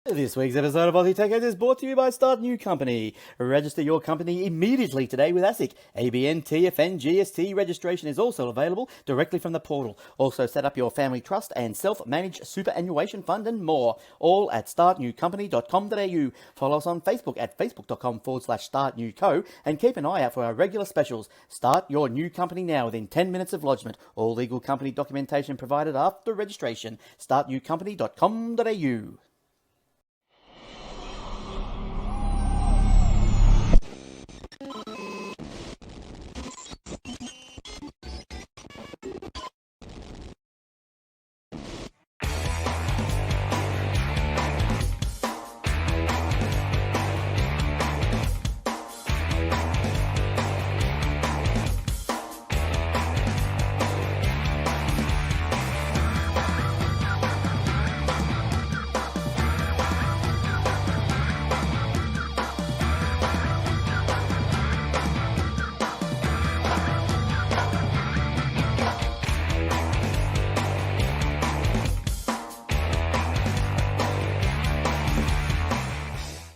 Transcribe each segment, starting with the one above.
This week's episode of Aussie Tech Heads is brought to you by Start New Company. Register your company immediately today with ASIC. ABN, TFN, GST registration is also available directly from the portal. Also set up your family trust and self-managed superannuation fund and more. All at startnewcompany.com.au. Follow us on Facebook at facebook.com/startnewco and keep an eye out for our regular specials. Start your new company now within 10 minutes of lodgement. All legal company documentation provided after registration. startnewcompany.com.au.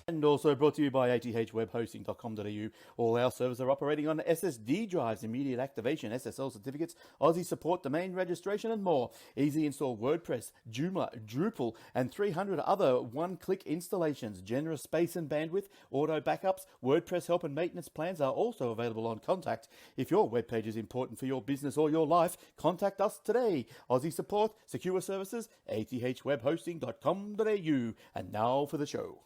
And also brought to you by athwebhosting.com.au. All our servers are operating on SSD drives, immediate activation, SSL certificates, Aussie support, domain registration, and more. Easy install WordPress, Joomla, Drupal, and 300 other one-click installations. Generous space and bandwidth, auto backups, WordPress help and maintenance plans are also available on Contact. If your web page is important for your business or your life, contact us today. Aussie support, secure services, athwebhosting.com.au. And now for the show.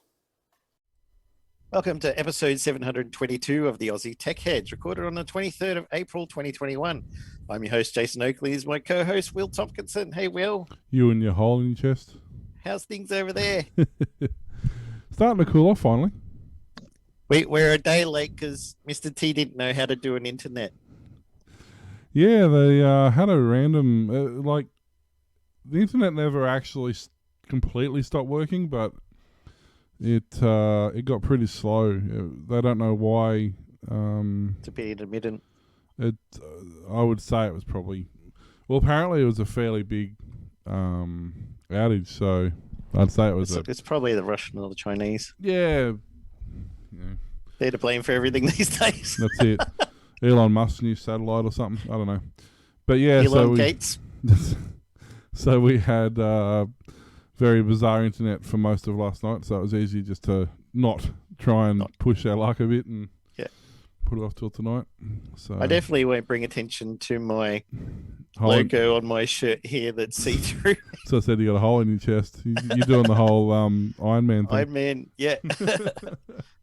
Welcome to episode 722 of the Aussie Tech Heads, recorded on the 23rd of April 2021. I'm your host, Jason Oakley, is my co-host, Will Tompkinson. Hey, Will. You and your hole in your chest. How's things over there? Starting to cool off finally. We're a day late because Mr. T didn't know how to do an internet. Yeah, they had a random, the internet never actually completely stopped working, but it got pretty slow. They don't know why. To be intermittent. I would say it was probably, well, apparently it was a fairly big outage, so I'd say it was it's probably the Russian or the Chinese. Yeah. They're to blame for everything these days. That's it. Elon Musk's new satellite or something. I don't know. But yeah, Elon Gates. So we had very bizarre internet for most of last night, so it was easy just to not try and push our luck a bit and put it off till tonight. So I definitely won't bring attention to my logo on my shirt here that's see-through. So I said you got a hole in your chest. You're doing the whole Iron Man thing. Iron Man, yeah.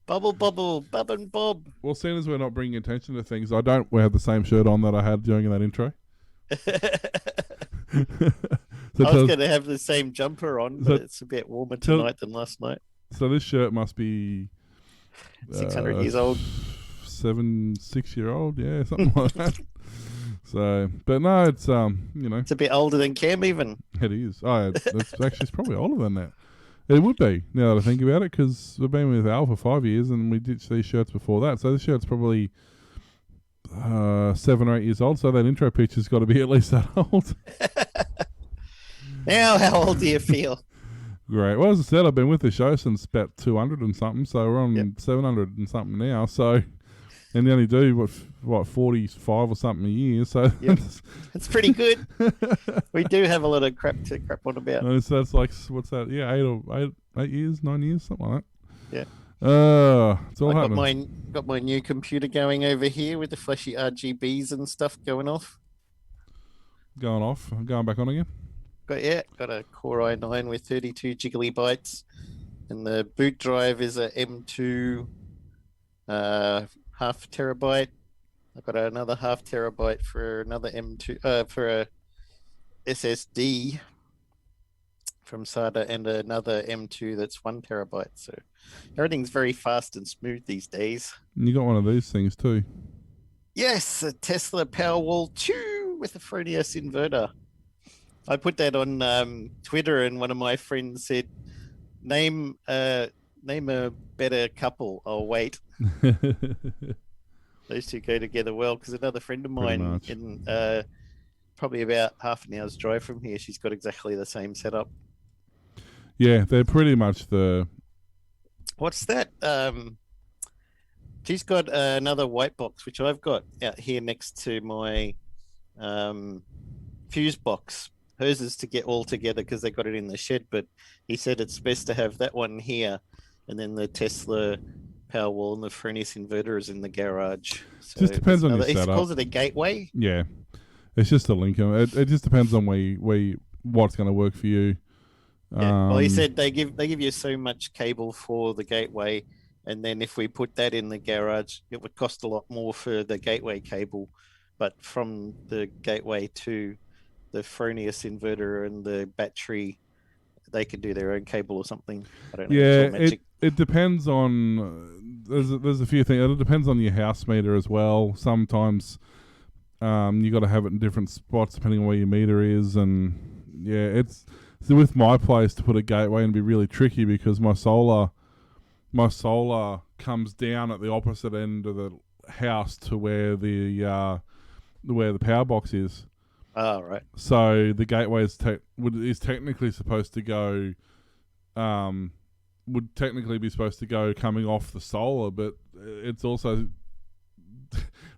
Bubble, bub and bob. Well, seeing as we're not bringing attention to things, I don't have the same shirt on that I had during that intro. I was going to have the same jumper on, but it's a bit warmer tonight than last night. So this shirt must be 600 years old. 6-year-old, yeah, something like that. So, but no, it's it's a bit older than Cam even. It is. It's probably older than that. It would be, now that I think about it, because we've been with Al for 5 years and we ditched these shirts before that. So this shirt's probably 7 or 8 years old. So that intro picture's got to be at least that old. Now, how old do you feel? Great. Well, as I said, I've been with the show since about 200 and something. So we're on 700 and something now. So, and they only do what 45 or something a year. So it's pretty good. We do have a lot of crap to crap on about. So that's like, what's that? Yeah, 8 years, 9 years, something like that. Yeah. It's all happening. Got my new computer going over here with the flashy RGBs and stuff going off. Going off, going back on again. Got a Core i9 with 32 gigabytes bytes, and the boot drive is a M2 half terabyte. I've got another half terabyte for another M2 for a SSD from SATA, and another M2 that's 1 terabyte. So everything's very fast and smooth these days. And you got one of these things too. Yes, a Tesla Powerwall 2 with a Fronius inverter. I put that on Twitter, and one of my friends said, "Name a better couple." I'll wait. Those two go together well, because another friend of mine in probably about half an hour's drive from here, she's got exactly the same setup. Yeah, they're pretty much the. What's that? She's got another white box, which I've got out here next to my fuse box. Hers is to get all together because they got it in the shed, but he said it's best to have that one here, and then the Tesla Powerwall and the Frenius inverter is in the garage. So Just depends on your he setup. calls it a gateway. Yeah, it's just a link. It just depends on what's going to work for you. Yeah. Well, he said they give you so much cable for the gateway, and then if we put that in the garage, it would cost a lot more for the gateway cable. But from the gateway to the Fronius inverter and the battery, they could do their own cable or something. I don't know. Yeah, it depends on. There's a few things. It depends on your house meter as well. Sometimes you got to have it in different spots depending on where your meter is, and yeah, it's so with my place to put a gateway and be really tricky because my solar comes down at the opposite end of the house to where the power box is. Oh, right. So the gateway is technically supposed to go, would technically be supposed to go coming off the solar, but it's also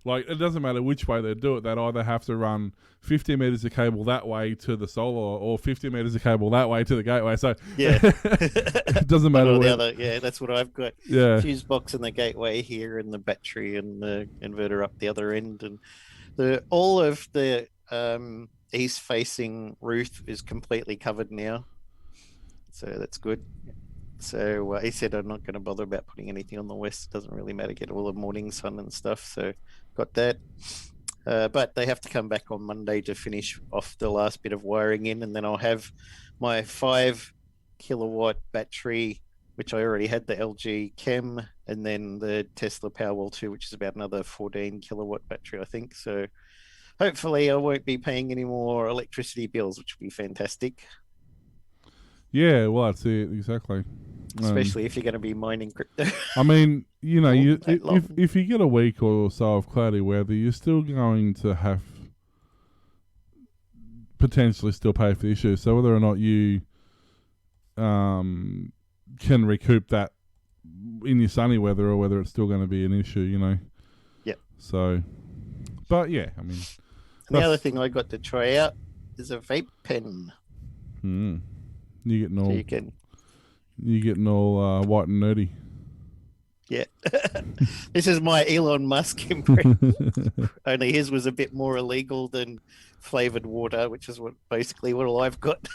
like it doesn't matter which way they do it. They'd either have to run 50 meters of cable that way to the solar or 50 meters of cable that way to the gateway. So yeah, it doesn't matter. The other, yeah, that's what I've got. Yeah, fuse box and the gateway here, and the battery and the inverter up the other end, and all of the east facing roof is completely covered now, so that's good. So he said I'm not going to bother about putting anything on the west. It doesn't really matter, get all the morning sun and stuff. So got that, but they have to come back on Monday to finish off the last bit of wiring in, and then I'll have my 5 kilowatt battery, which I already had the LG Chem, and then the Tesla Powerwall 2, which is about another 14 kilowatt battery, I think. So hopefully I won't be paying any more electricity bills, which would be fantastic. Yeah, well, that's it, exactly. Especially if you're going to be mining crypto. I mean, you know, if you get a week or so of cloudy weather, you're still going to have potentially still pay for the issue. So whether or not you can recoup that in your sunny weather or whether it's still going to be an issue, you know. Yep. So, but yeah, I mean. And the other thing I got to try out is a vape pen. You're getting all. So you can. You're getting all white and nerdy. Yeah. This is my Elon Musk impression. Only his was a bit more illegal than flavored water, which is basically what all I've got.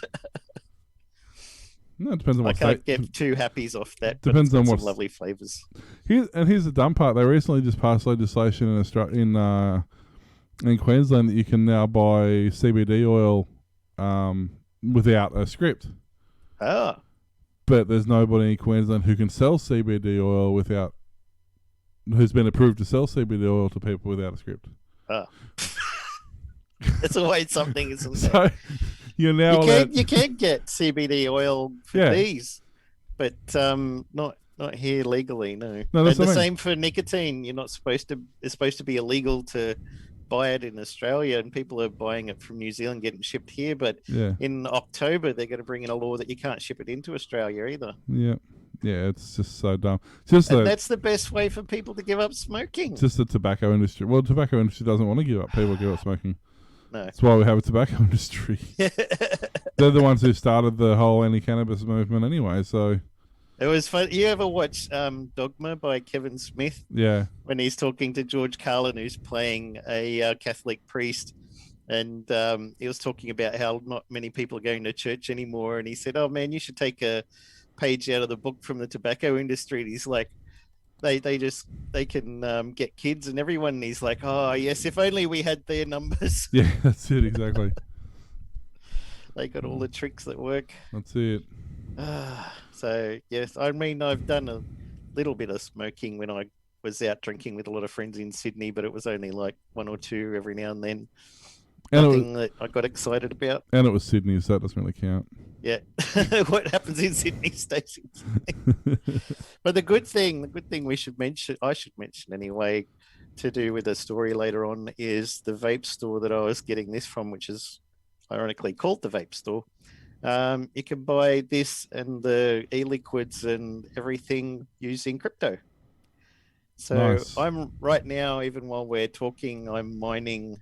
No, it depends on what. I can't get two happies off that. Depends on what lovely flavors. Here's the dumb part. They recently just passed legislation in Queensland that you can now buy CBD oil without a script. Ah. But there's nobody in Queensland who can sell CBD oil who's been approved to sell CBD oil to people without a script. Ah. It's always something, isn't it? So you're now you can get CBD oil for these, but not here legally. No. No, that's the same for nicotine. You're not supposed to. It's supposed to be illegal to buy it in Australia, and people are buying it from New Zealand, getting shipped here. But in October, they're going to bring in a law that you can't ship it into Australia either. Yeah, it's just so dumb. That's the best way for people to give up smoking. Just the tobacco industry. Well, the tobacco industry doesn't want to give up. People give up smoking. No. That's why we have a tobacco industry. They're the ones who started the whole anti-cannabis movement anyway, so... It was fun. You ever watch Dogma by Kevin Smith? Yeah. When he's talking to George Carlin, who's playing a Catholic priest, and he was talking about how not many people are going to church anymore, and he said, "Oh man, you should take a page out of the book from the tobacco industry." And he's like, "They can get kids and everyone." And he's like, "Oh yes, if only we had their numbers." Yeah, that's it exactly. They got all the tricks that work. That's it. So yes, I mean I've done a little bit of smoking when I was out drinking with a lot of friends in Sydney, but it was only like 1 or 2 every now and then. Nothing that I got excited about. And it was Sydney, so that doesn't really count. Yeah, what happens in Sydney stays in Sydney. But the good thing I should mention anyway, to do with a story later on, is the vape store that I was getting this from, which is ironically called the Vape Store. You can buy this and the e-liquids and everything using crypto. So Nice. I'm right now, even while we're talking, I'm mining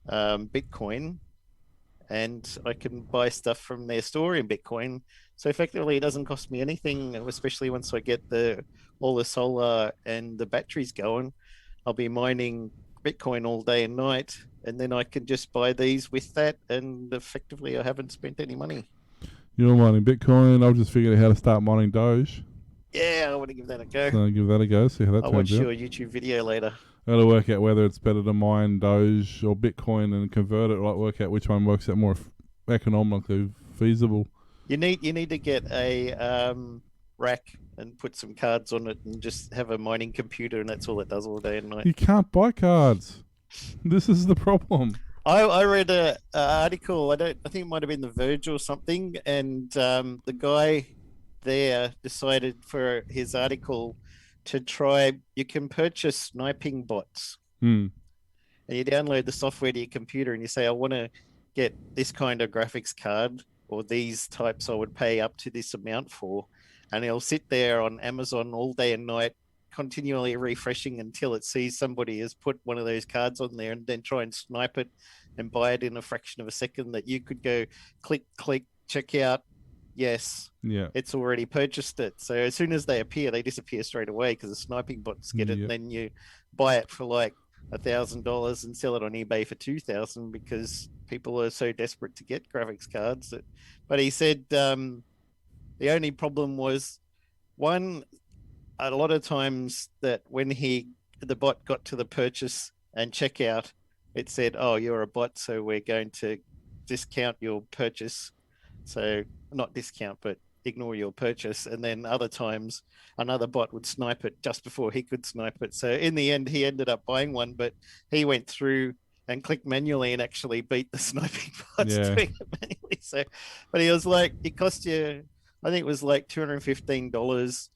Bitcoin, and I can buy stuff from their store in Bitcoin. So effectively, it doesn't cost me anything, especially once I get all the solar and the batteries going. I'll be mining Bitcoin all day and night, and then I can just buy these with that, and effectively, I haven't spent any money. You're mining Bitcoin. I've just figured out how to start mining Doge. Yeah, I want to give that a go. So I'll give that a go. See how that I'll turns watch out. your YouTube video later. Got to work out whether it's better to mine Doge or Bitcoin and convert it, or like work out which one works out more economically feasible. You need to get a rack and put some cards on it, and just have a mining computer, and that's all it does all day and night. You can't buy cards. This is the problem. I read a article. I think it might have been The Verge or something, and the guy there decided for his article to try. You can purchase sniping bots, Hmm. and you download the software to your computer, and you say, I want to get this kind of graphics card, or these types I would pay up to this amount for, and it'll sit there on Amazon all day and night, continually refreshing until it sees somebody has put one of those cards on there, and then try and snipe it and buy it in a fraction of a second. That you could go click, check out. Yes, Yeah. it's already purchased it. So as soon as they appear, they disappear straight away because the sniping bots get it. Yep. And then you buy it for like $1,000 and sell it on eBay for 2,000 because people are so desperate to get graphics cards. But he said the only problem was, one, a lot of times that when the bot got to the purchase and checkout, it said, "Oh, you're a bot, so we're going to discount your purchase." So not discount, but ignore your purchase. And then other times, another bot would snipe it just before he could snipe it. So in the end, he ended up buying one, but he went through and clicked manually and actually beat the sniping bots doing it manually. So, but he was like, it cost you, I think it was like $215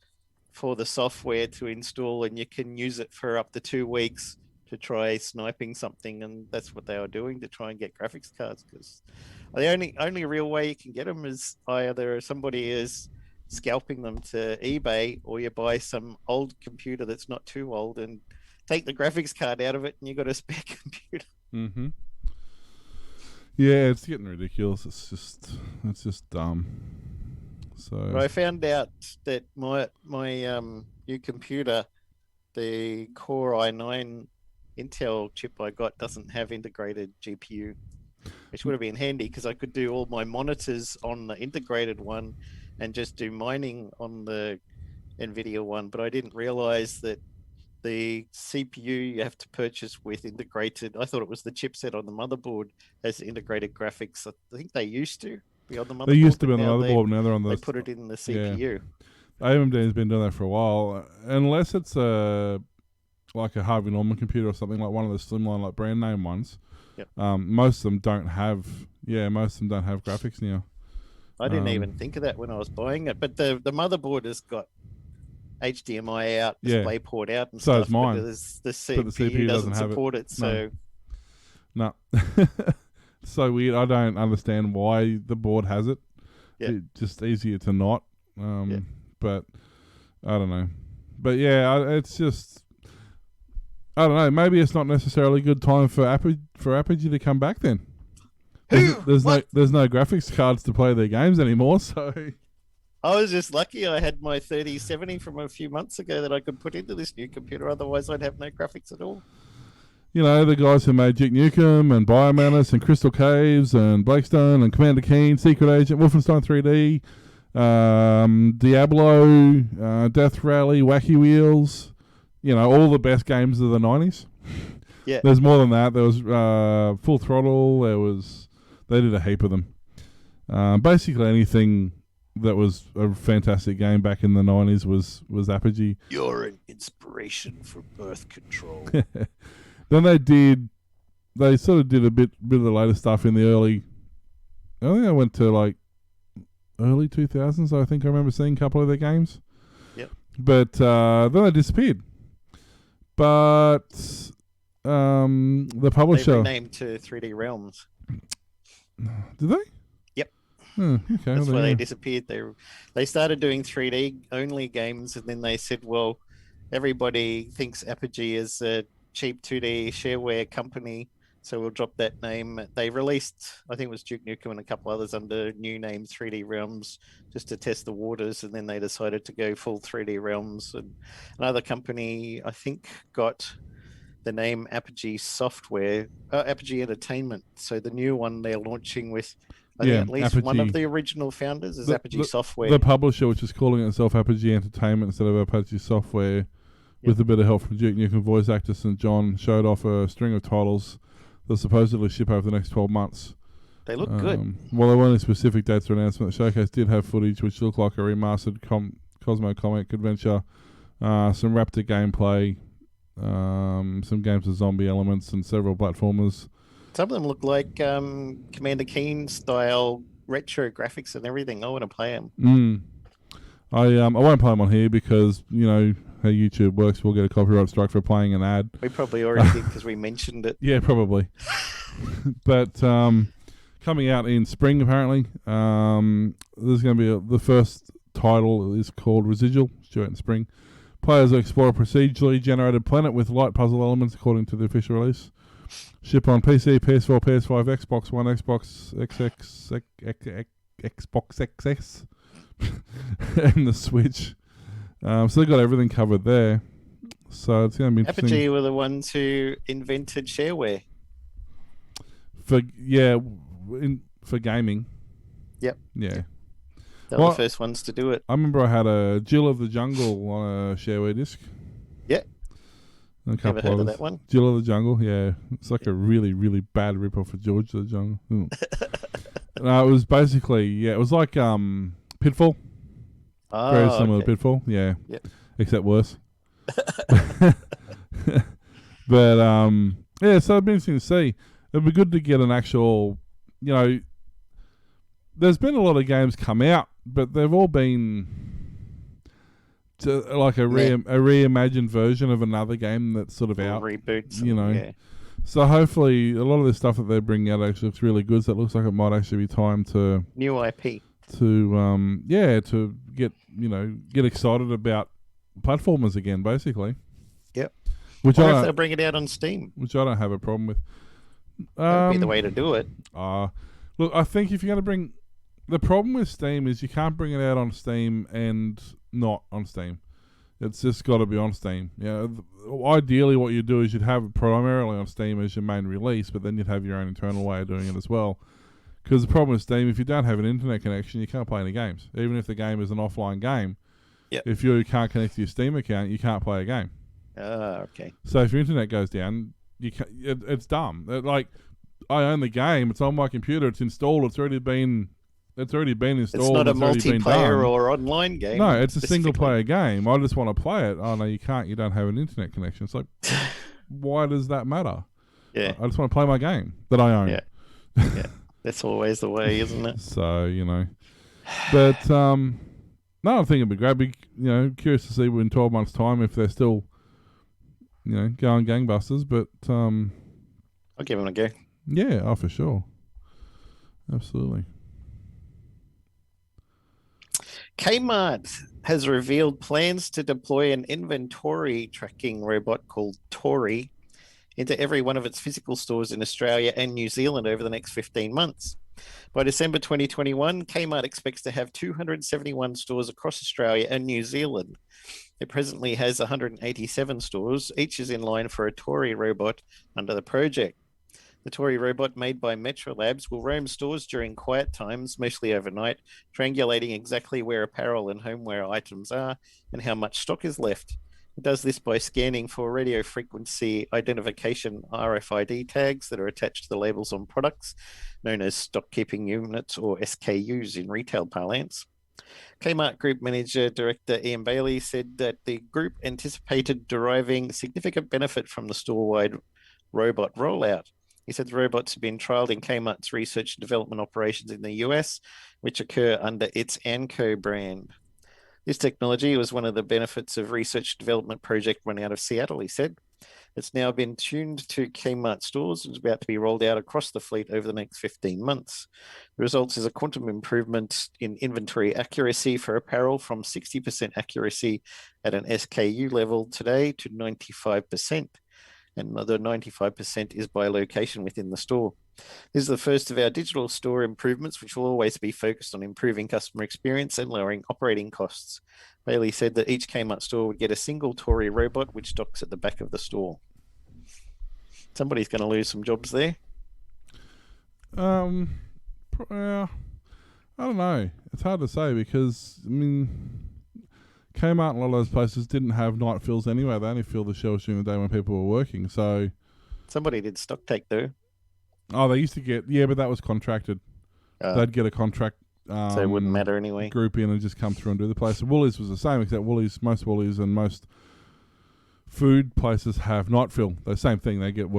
for the software to install, and you can use it for up to 2 weeks to try sniping something. And that's what they were doing to try and get graphics cards, because the only real way you can get them is either somebody is scalping them to eBay, or you buy some old computer that's not too old and take the graphics card out of it, and you got a spare computer. Mm-hmm. Yeah, it's getting ridiculous. It's just dumb. So But I found out that my new computer, the Core i9 Intel chip I got, doesn't have integrated GPU, which would have been handy because I could do all my monitors on the integrated one and just do mining on the NVIDIA one. But I didn't realize that the CPU you have to purchase with integrated, I thought it was the chipset on the motherboard has integrated graphics. I think they used to be on the motherboard. they used to be on the now motherboard, now they're on the. They put it in the CPU. AMD's been doing that for a while, unless it's like a Harvey Norman computer or something, like one of the slimline, like brand name ones. Yep. Most of them don't have. Yeah, most of them don't have graphics now. I didn't even think of that when I was buying it, but the motherboard has got HDMI out, DisplayPort out, and so stuff. It's mine. But the CPU doesn't support it. So no. So weird. I don't understand why the board has it. Yeah. It's just easier to not. But I don't know. But yeah, it's just, I don't know. Maybe it's not necessarily a good time for Apogee to come back then. There's no graphics cards to play their games anymore. So I was just lucky I had my 3070 from a few months ago that I could put into this new computer. Otherwise, I'd have no graphics at all. You know, the guys who made Duke Nukem and Biomantis and Crystal Caves and Blakestone and Commander Keen, Secret Agent, Wolfenstein 3D, Diablo, Death Rally, Wacky Wheels, you know, all the best games of the 90s. Yeah. There's more than that. There was Full Throttle. They did a heap of them. Basically anything that was a fantastic game back in the 90s was Apogee. You're an inspiration for birth control. Then they sort of did a bit of the later stuff in the early, I think I went to like early 2000s. I think I remember seeing a couple of their games. Yep. But then they disappeared. But the publisher... They renamed to 3D Realms. Did they? Yep. Okay, That's well, why they yeah. disappeared. They started doing 3D only games, and then they said, well, everybody thinks Apogee is a cheap 2D shareware company, so we'll drop that name. They released, I think it was Duke Nukem and a couple others under new name 3D Realms just to test the waters, and then they decided to go full 3D Realms. And another company, I think, got the name Apogee Software, Apogee Entertainment. So the new one they're launching with, I think Yeah, at least one of Apogee. the original founders is The, Apogee the, Software. the publisher, which is calling itself Apogee Entertainment instead of Apogee Software, with a bit of help from Duke Nukem voice actor St. John, showed off a string of titles that supposedly ship over the next 12 months. They look good. Well, there weren't any specific dates for announcement. The showcase did have footage which looked like a remastered Cosmo comic adventure, some Raptor gameplay, some games with zombie elements, and several platformers. Some of them look like Commander Keen style retro graphics and everything. I want to play them. I won't play them on here because, you know, how YouTube works. We'll get a copyright strike for playing an ad. We probably already did because we mentioned it. Yeah, probably. But coming out in spring, apparently. There's going to be the first title is called Residual. It's due out in spring. Players will explore a procedurally generated planet with light puzzle elements, according to the official release. Ship on PC, PS4, PS5, Xbox One, Xbox Xbox XS, and the Switch. So they've got everything covered there. So it's going to be interesting. Apogee were the ones who invented shareware. For gaming. Yep. Yeah. They were the first ones to do it. I remember I had a Jill of the Jungle on a shareware disc. Yeah. A couple Never heard of that one. Jill of the Jungle, yeah. It's like a really, really bad rip-off of George of the Jungle. No, it was basically, it was like Pitfall. Very similar to Pitfall, yeah. Yep. Except worse. But, so it'd be interesting to see. It'd be good to get an actual, you know, there's been a lot of games come out, but they've all been like a reimagined version of another game that's sort of out. Reboots. You know. So hopefully a lot of the stuff that they're bringing out actually looks really good. So it looks like it might actually be time to... New IP. To get excited about platformers again, basically. Yep. Which I if they'll bring it out on Steam. Which I don't have a problem with. That would be the way to do it. Look, I think if you're going to bring... The problem with Steam is you can't bring it out on Steam and not on Steam. It's just got to be on Steam. Ideally what you do is you'd have it primarily on Steam as your main release, but then you'd have your own internal way of doing it as well. Because the problem with Steam, if you don't have an internet connection, you can't play any games. Even if the game is an offline game, if you can't connect to your Steam account, you can't play a game. Okay. So if your internet goes down, it's dumb. Like, I own the game. It's on my computer. It's installed. It's already been installed. It's not a multiplayer or online game. No, it's a single player game. I just want to play it. Oh no, you can't. You don't have an internet connection. It's like, why does that matter? Yeah. I just want to play my game that I own. Yeah. That's always the way, isn't it? So, but no, I think it'd be great. I'd be, curious to see in 12 months' time if they're still, going gangbusters. But I'll give them a go. Yeah, for sure, absolutely. Kmart has revealed plans to deploy an inventory tracking robot called Tori into every one of its physical stores in Australia and New Zealand over the next 15 months. By December 2021, Kmart expects to have 271 stores across Australia and New Zealand. It presently has 187 stores. Each is in line for a Tori robot under the project. The Tori robot, made by Metro Labs, will roam stores during quiet times, mostly overnight, triangulating exactly where apparel and homeware items are and how much stock is left. It does this by scanning for radio frequency identification RFID tags that are attached to the labels on products, known as stock keeping units or SKUs in retail parlance. Kmart Group Manager Director Ian Bailey said that the group anticipated deriving significant benefit from the store-wide robot rollout. He said the robots have been trialled in Kmart's research and development operations in the US, which occur under its Anco brand. This technology was one of the benefits of research and development project run out of Seattle, he said. It's now been tuned to Kmart stores and is about to be rolled out across the fleet over the next 15 months. The results is a quantum improvement in inventory accuracy for apparel from 60% accuracy at an SKU level today to 95%. And another 95% is by location within the store. This is the first of our digital store improvements, which will always be focused on improving customer experience and lowering operating costs. Bailey said that each Kmart store would get a single Tory robot, which docks at the back of the store. Somebody's going to lose some jobs there. I don't know. It's hard to say because, I mean, Kmart and a lot of those places didn't have night fills anyway. They only fill the shelves during the day when people were working. So somebody did stock take though. Oh, they used to get, but that was contracted. They'd get a contract. So it wouldn't matter anyway. Group in and just come through and do the place. And Woolies was the same, except most Woolies and most food places have night fill. The same thing. They get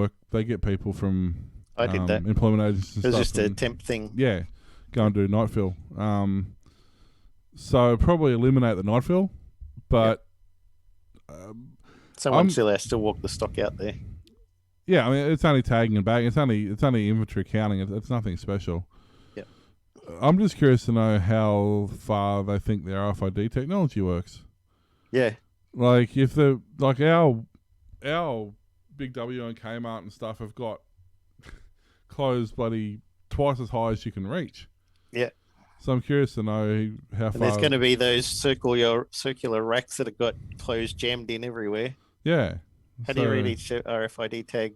people from I did that. Employment agencies and stuff. It was just a temp thing. Yeah, go and do night fill. So probably eliminate the night fill, but someone still has to walk the stock out there. Yeah, I mean it's only tagging and bagging. It's only inventory counting. It's nothing special. Yeah, I'm just curious to know how far they think their RFID technology works. Yeah, like if our Big W and Kmart and stuff have got clothes bloody twice as high as you can reach. Yeah. So I'm curious to know how far. There's going to be those circular racks that have got clothes jammed in everywhere. Yeah. How do you read each RFID tag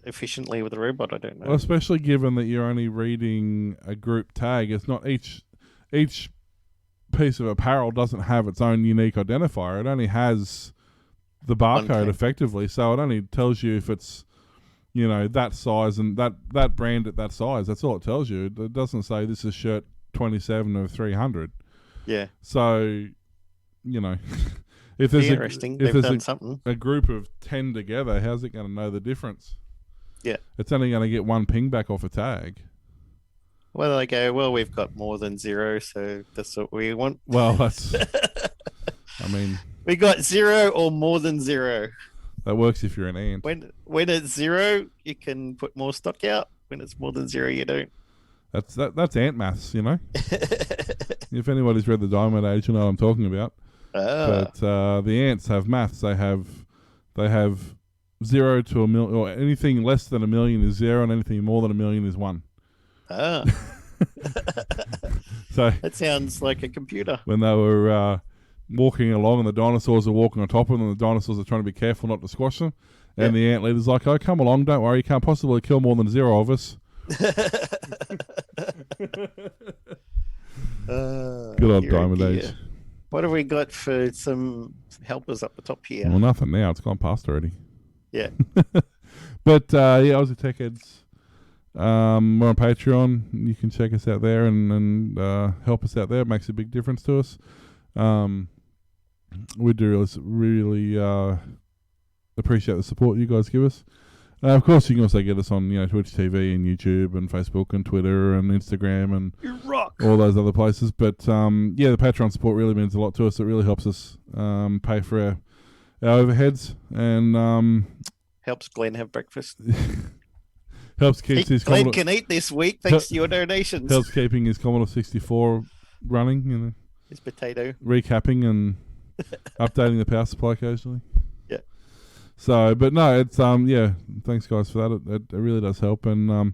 efficiently with a robot? I don't know. Well, especially given that you're only reading a group tag. It's not each piece of apparel doesn't have its own unique identifier. It only has the barcode effectively. So it only tells you if it's, that size and that brand at that size. That's all it tells you. It doesn't say this is shirt 27 of 300. Yeah. So, if there's interesting. They've done something. A group of 10 together, how's it going to know the difference? Yeah. It's only going to get one ping back off a tag. Well, they go, we've got more than 0, so that's what we want. Well, that's... I mean... We got 0 or more than 0. That works if you're an ant. When it's 0, you can put more stock out. When it's more than 0, you don't. That's ant maths, If anybody's read the Diamond Age, you know what I'm talking about. But the ants have maths. They have 0 to 1 million, or anything less than 1 million is 0, and anything more than 1 million is 1. So that sounds like a computer. When they were walking along, and the dinosaurs are walking on top of them, and the dinosaurs are trying to be careful not to squash them, and the ant leader's like, "Oh, come along, don't worry, you can't possibly kill more than 0 of us." Good old Diamond Age. What have we got for some helpers up the top here? Well, nothing now. It's gone past already. Yeah. But Aussie Tech Heads, we're on Patreon. You can check us out there and help us out there. It makes a big difference to us. We do really appreciate the support you guys give us. Of course, you can also get us on Twitch TV and YouTube and Facebook and Twitter and Instagram and all those other places. But the Patreon support really means a lot to us. It really helps us pay for our overheads and helps Glenn have breakfast. Helps keep his Glenn can eat this week thanks to your donations. Helps keeping his Commodore 64 running. His potato. Recapping and updating the power supply occasionally. Yeah. So, but no, it's thanks guys for that. It really does help, and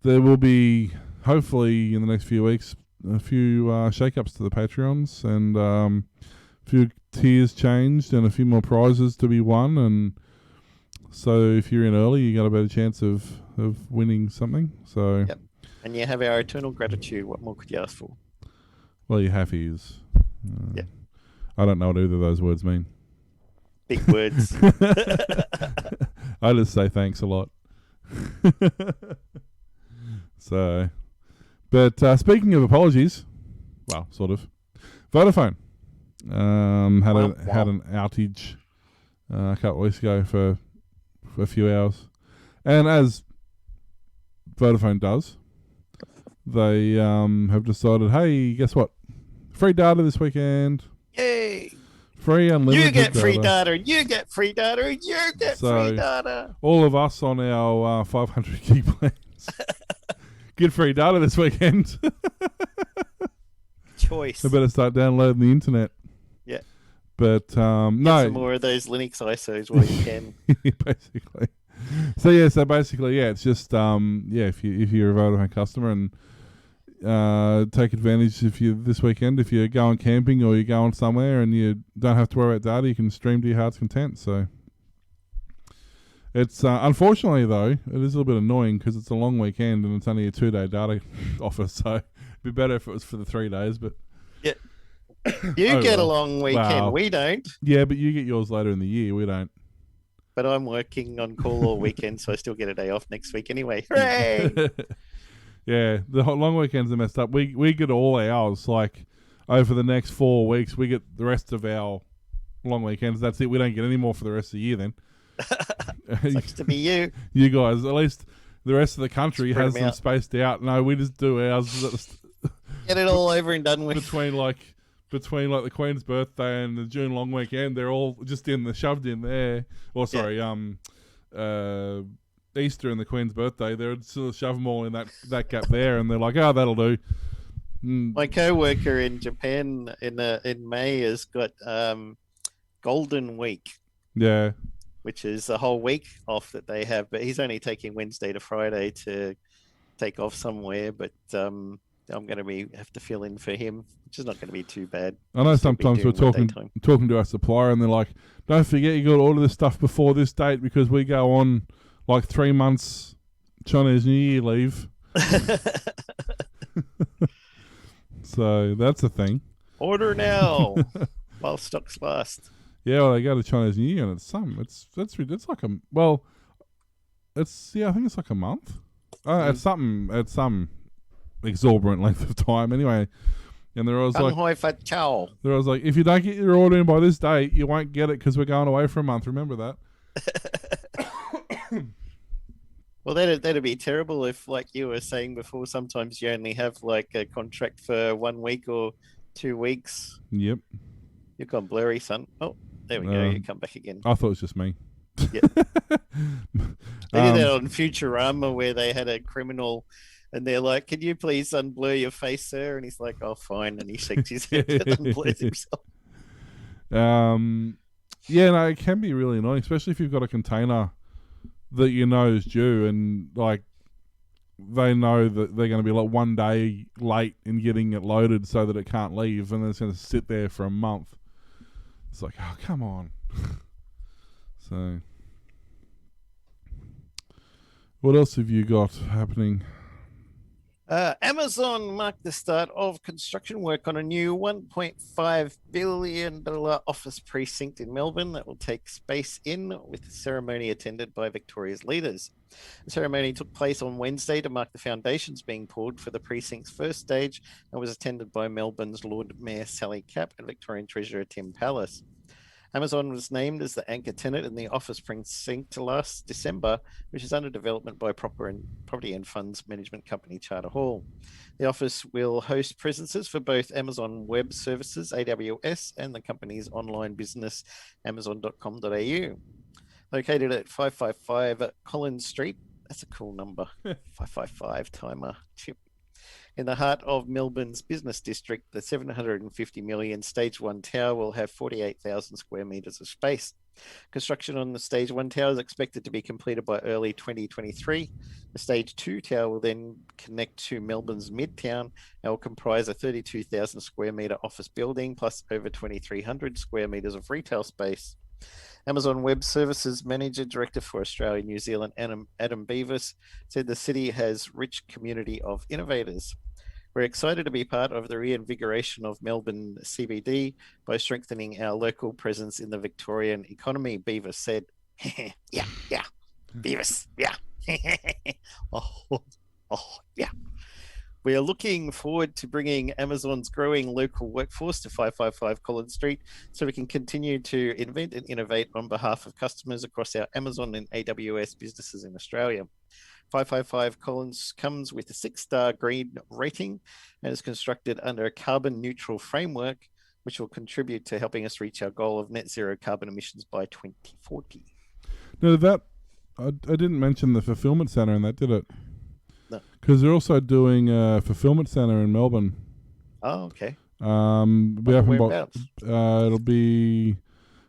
there will be hopefully in the next few weeks a few shake-ups to the Patreons and a few tiers changed and a few more prizes to be won, and so if you're in early, you got a better chance of winning something. So, yep. And you have our eternal gratitude. What more could you ask for? Well, your happy is. Yeah. I don't know what either of those words mean. Big words. I just say thanks a lot. So, but speaking of apologies, well, sort of, Vodafone had an outage a couple of weeks ago for a few hours, and as Vodafone does, they have decided, hey, guess what? Free data this weekend. Yay! Free unlimited You get free data. data. You get free data. You get So- free data. All of us on our 500 gig plans get free data this weekend. Choice. I better start downloading the internet. Yeah. But Get some no, more of those Linux ISOs while you can. basically. So basically, it's just if you're a Vodafone customer and take advantage if you're going camping or you're going somewhere and you don't have to worry about data, you can stream to your heart's content. So it's unfortunately though it is a little bit annoying because it's a long weekend and it's only a 2-day data offer. So it'd be better if it was for the 3 days. But You Oh, get well. a long weekend. Wow. We don't. yeah, but you get yours later in the year. We don't. But I'm working on call all weekend, so I still get a day off next week anyway. Hooray! Yeah, the long weekends are messed up. We get all ours like over the next 4 weeks. We get the rest of our long weekends. That's it. We don't get any more for the rest of the year. Then Sucks to be you. you guys, at least the rest of the country Spread has them them out. spaced out. No, we just do ours Get it all over and done with. between the Queen's birthday and the June long weekend. They're all just shoved in there. Or sorry, Easter and the Queen's birthday. They're sort of shove them all in that gap there, and they're like, oh, that'll do. My co-worker in Japan in May has got Golden Week, Yeah. which is a whole week off that they have, but he's only taking Wednesday to Friday to take off somewhere. But I'm going to have to fill in for him, which is not going to be too bad. I know Still be sometimes we're doing one talking daytime. to our supplier and they're like, don't forget you got to order this stuff before this date because we go on like 3 months Chinese New Year leave. So that's a thing. Order now while stocks last. Yeah, well, they go to Chinese New Year and it's like I think it's like a month. It's some exorbitant length of time anyway. And they're always Kung like, Hoi Fat Chow. if you don't get your order in by this date, you won't get it because we're going away for a month. Remember that? Well, that'd be terrible if, like you were saying before, sometimes you only have like a contract for 1 week or 2 weeks. Yep. You've gone blurry, son. Oh, there we go. You come back again. I thought it was just me. Yeah. They did that on Futurama where they had a criminal and they're like, can you please unblur your face, sir? And he's like, oh, fine. And he shakes his head and unblurs himself. Yeah, no, it can be really annoying, especially if you've got a container that you know is due and like they know that they're going to be like 1 day late in getting it loaded so that it can't leave and then it's going to sit there for a month. It's like, oh, come on. So, what else have you got happening? Amazon marked the start of construction work on a new $1.5 billion office precinct in Melbourne that will take space in, with a ceremony attended by Victoria's leaders. The ceremony took place on Wednesday to mark the foundations being poured for the precinct's first stage and was attended by Melbourne's Lord Mayor Sally Capp and Victorian Treasurer Tim Pallas. Amazon was named as the anchor tenant in the office precinct last December, which is under development by property and funds management company Charter Hall. The office will host presences for both Amazon Web Services, AWS, and the company's online business, amazon.com.au. Located at 555 Collins Street, that's a cool number, 555 timer chip. In the heart of Melbourne's business district, the 750 million Stage 1 tower will have 48,000 square metres of space. Construction on the Stage 1 tower is expected to be completed by early 2023. The Stage 2 tower will then connect to Melbourne's Midtown and will comprise a 32,000 square metre office building plus over 2,300 square metres of retail space. Amazon Web Services Manager Director for Australia and New Zealand, Adam Beavis, said the city has rich community of innovators. We're excited to be part of the reinvigoration of Melbourne CBD by strengthening our local presence in the Victorian economy, Beavis said. Yeah, Beavis, yeah. Yeah. We are looking forward to bringing Amazon's growing local workforce to 555 Collins Street so we can continue to invent and innovate on behalf of customers across our Amazon and AWS businesses in Australia. 555 Collins comes with a 6-star green rating and is constructed under a carbon neutral framework which will contribute to helping us reach our goal of net zero carbon emissions by 2040. No, that I didn't mention the fulfillment center in that, did it? No. Because they're also doing a fulfillment center in Melbourne. Oh, okay. We open Whereabouts?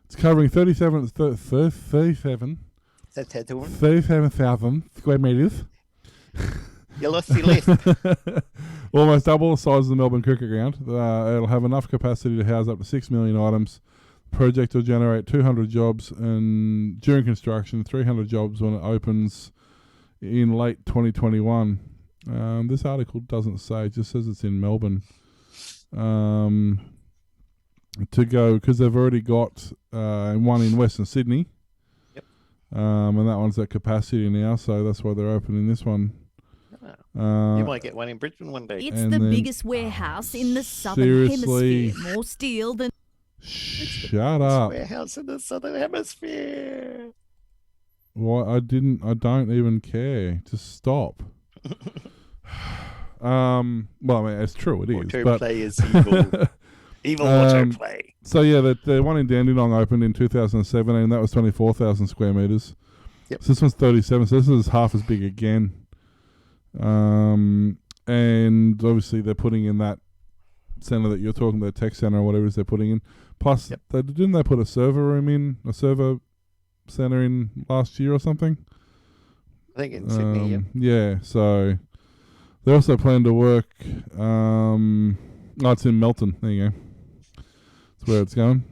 it's covering 37,000 square meters. You lost your list. Almost double the size of the Melbourne Cricket Ground. It'll have enough capacity to house up to 6 million items. The project will generate 200 jobs and during construction, 300 jobs when it opens in late 2021. This article doesn't say; it just says it's in Melbourne. To go because they've already got one in Western Sydney. Yep. And that one's at capacity now, so that's why they're opening this one. You might get one in Brisbane one day. It's the biggest warehouse in the southern hemisphere. More steel than... Shut up. Warehouse in the southern hemisphere. Well, I don't even care. Just stop. Well, I mean, it's true, it is. Autoplay is evil. Evil autoplay. So, yeah, the one in Dandenong opened in 2017. That was 24,000 square meters. Yep. So this one's 37, so this is half as big again. And obviously they're putting in that center that you're talking about, tech center or whatever it is they're putting in. Plus, didn't they put a server center in last year or something? I think in Sydney, yeah. Yeah, so they also plan to work. It's in Melton. There you go. That's where it's going.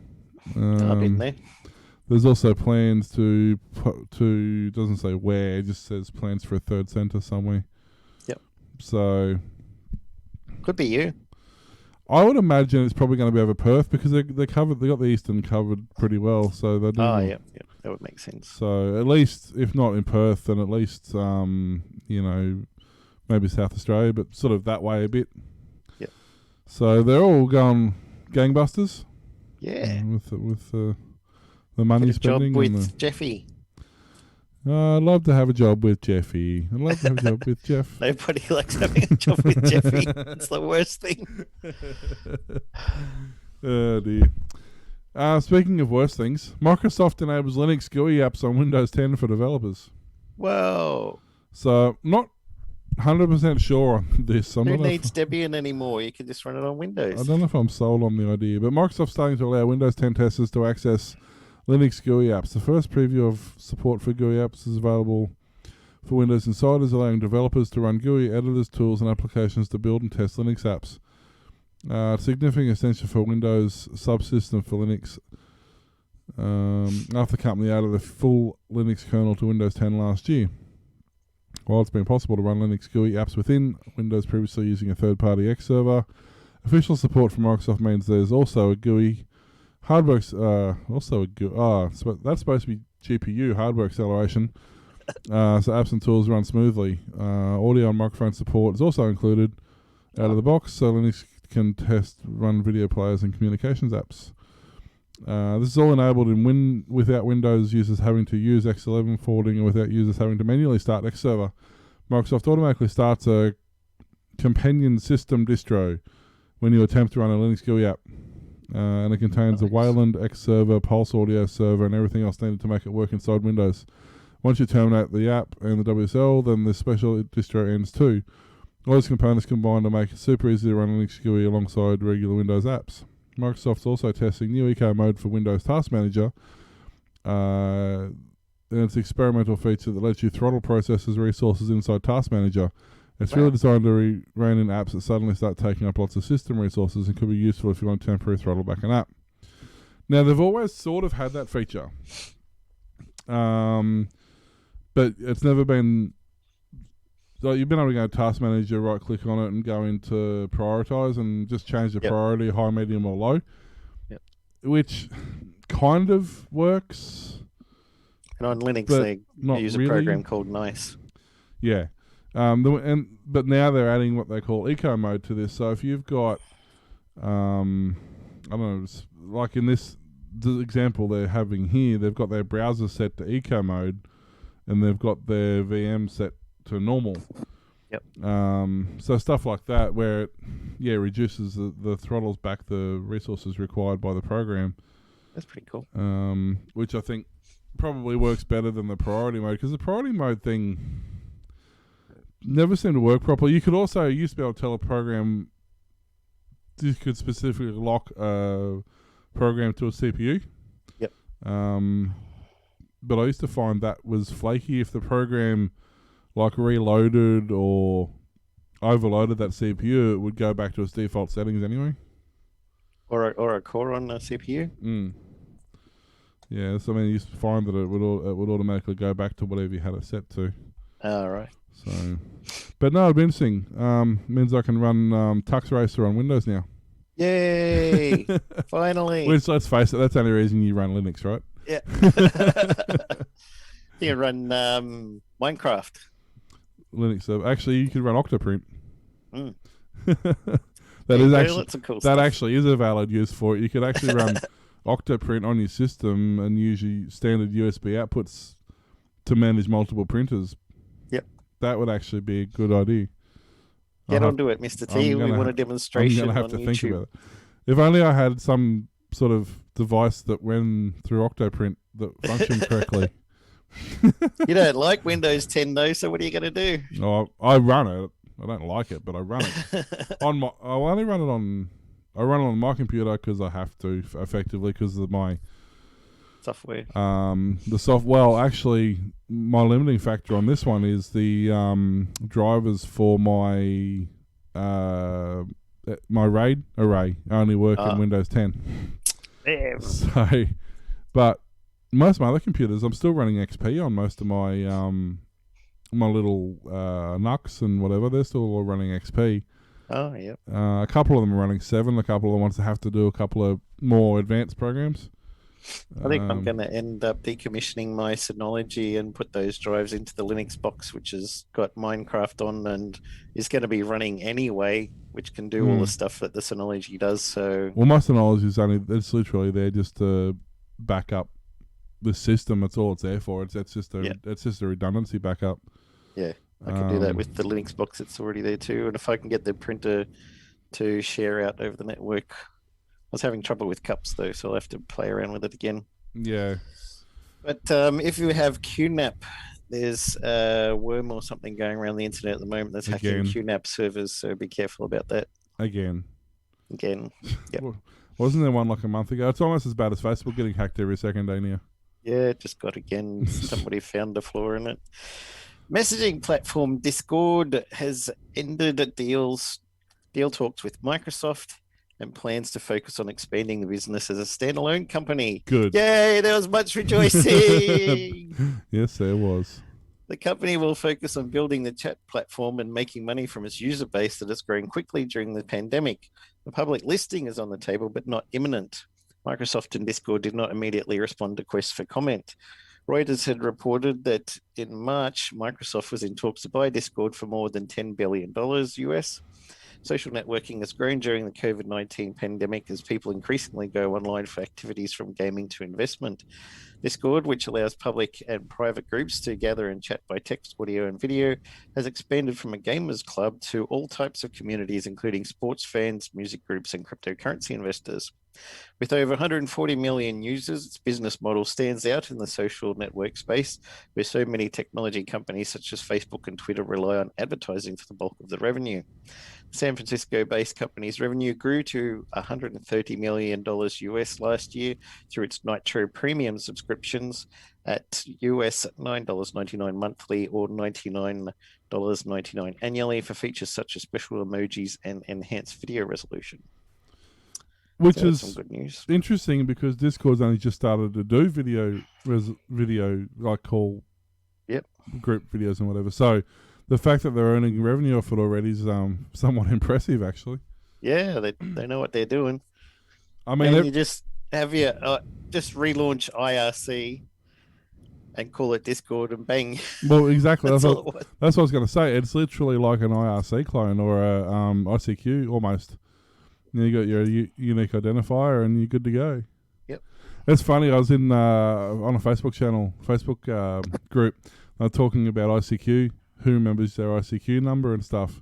I've been there. There's also plans to doesn't say where, it just says plans for a third centre somewhere. Yep. So could be you. I would imagine it's probably going to be over Perth because they covered. They got the eastern covered pretty well, so they do. Oh yeah, that would make sense. So at least, if not in Perth, then at least maybe South Australia, but sort of that way a bit. Yep. So they're all going gangbusters. Yeah. With the money spending. Job with Jeffy. I'd love to have a job with Jeffy. I'd love to have a job with Jeff. Nobody likes having a job with Jeffy. It's the worst thing. Oh dear. Speaking of worse things, Microsoft enables Linux GUI apps on Windows 10 for developers. Whoa. So, not 100% sure on this. Who needs Debian anymore? You can just run it on Windows. I don't know if I'm sold on the idea, but Microsoft's starting to allow Windows 10 testers to access Linux GUI apps. The first preview of support for GUI apps is available for Windows Insiders, allowing developers to run GUI editors, tools, and applications to build and test Linux apps. Significant extension for Windows subsystem for Linux. After the company added the full Linux kernel to Windows 10 last year. While it's been possible to run Linux GUI apps within Windows previously using a third-party X server, official support from Microsoft means there's also a GUI. That's supposed to be GPU, hardware acceleration. So apps and tools run smoothly. Audio and microphone support is also included out of the box, so Linux can run video players and communications apps. This is all enabled without Windows users having to use X11 forwarding and without users having to manually start X server. Microsoft automatically starts a companion system distro when you attempt to run a Linux GUI app. And it contains a Wayland X server, Pulse audio server, and everything else needed to make it work inside Windows. Once you terminate the app and the WSL, then the special distro ends too. All these components combine to make it super easy to run Linux GUI alongside regular Windows apps. Microsoft's also testing new eco mode for Windows Task Manager. And it's an experimental feature that lets you throttle processes resources inside Task Manager. It's really designed to rein in apps that suddenly start taking up lots of system resources and could be useful if you want to temporarily throttle back an app. Now, they've always sort of had that feature. But it's never been... Like you've been able to go to Task Manager, right-click on it and go into Prioritize and just change the priority, high, medium or low. Yep. Which kind of works. And on Linux, they use a program called Nice. Yeah. But now they're adding what they call eco mode to this. So if you've got, I don't know, like in the example they're having here, they've got their browser set to eco mode, and they've got their VM set to normal. Yep. So stuff like that, where it, reduces the throttles back the resources required by the program. That's pretty cool. Which I think probably works better than the priority mode, because the priority mode thing never seemed to work properly. You used to be able to tell a program, you could specifically lock a program to a CPU. Yep. But I used to find that was flaky if the program like reloaded or overloaded that CPU. It would go back to its default settings anyway. Or a core on a CPU. Yeah, so I mean, you used to find that it would automatically go back to whatever you had it set to. Oh, right. So, but no, it'd be interesting. Means I can run Tux Racer on Windows now. Yay! Finally. Which, let's face it, that's the only reason you run Linux, right? Yeah. You run Minecraft. Linux. Actually, you could run Octoprint. Mm. That actually is a valid use for it. You could actually run Octoprint on your system and use your standard USB outputs to manage multiple printers. Yep. That would actually be a good idea. Get onto it, Mr. T. We want a demonstration I'm going to have on to YouTube. think about it. If only I had some sort of device that went through Octoprint that functioned correctly. You don't like Windows 10 though, so what are you going to do? Oh, I run it. I don't like it, but I run it. I run it on my computer because I have to, effectively, because of my software. Well, actually, my limiting factor on this one is the drivers for my RAID array only work in Windows 10. Damn. So, but most of my other computers, I'm still running XP on most of my my little NUCs and whatever. They're still all running XP. Oh, yeah. A couple of them are running 7. A couple of the ones that have to do a couple of more advanced programs. I think I'm going to end up decommissioning my Synology and put those drives into the Linux box, which has got Minecraft on and is going to be running anyway, which can do all the stuff that the Synology does. So, well, my Synology is it's literally there just to back up the system. That's all it's there for. It's just a redundancy backup. Yeah, I can do that with the Linux box. It's already there too. And if I can get the printer to share out over the network. I was having trouble with cups though, so I'll have to play around with it again. Yeah. But if you have QNAP, there's a worm or something going around the internet at the moment that's hacking QNAP servers, so be careful about that. Again. Yep. Wasn't there one like a month ago? It's almost as bad as Facebook getting hacked every second day now. Yeah, it just got again. Somebody found a flaw in it. Messaging platform Discord has ended deal talks with Microsoft and plans to focus on expanding the business as a standalone company. Good. Yay, there was much rejoicing. Yes, there was. The company will focus on building the chat platform and making money from its user base that has grown quickly during the pandemic. The public listing is on the table, but not imminent. Microsoft and Discord did not immediately respond to requests for comment. Reuters had reported that in March, Microsoft was in talks to buy Discord for more than $10 billion US. Social networking has grown during the COVID-19 pandemic as people increasingly go online for activities from gaming to investment. Discord, which allows public and private groups to gather and chat by text, audio, and video, has expanded from a gamers club to all types of communities, including sports fans, music groups, and cryptocurrency investors. With over 140 million users, its business model stands out in the social network space, where so many technology companies such as Facebook and Twitter rely on advertising for the bulk of the revenue. San Francisco-based company's revenue grew to $130 million US last year through its Nitro Premium subscriptions at US $9.99 monthly or $99.99 annually for features such as special emojis and enhanced video resolution. Which so is some good news. Interesting because Discord's only just started to do video like call group videos and whatever. So the fact that they're earning revenue off it already is somewhat impressive, actually. Yeah, they know what they're doing. I mean, you just have your just relaunch IRC and call it Discord and bang. Well, exactly. That's what I was going to say. It's literally like an IRC clone or a ICQ almost. You got your unique identifier and you're good to go. Yep. It's funny. I was in on a Facebook group. Talking about ICQ who remembers their ICQ number and stuff.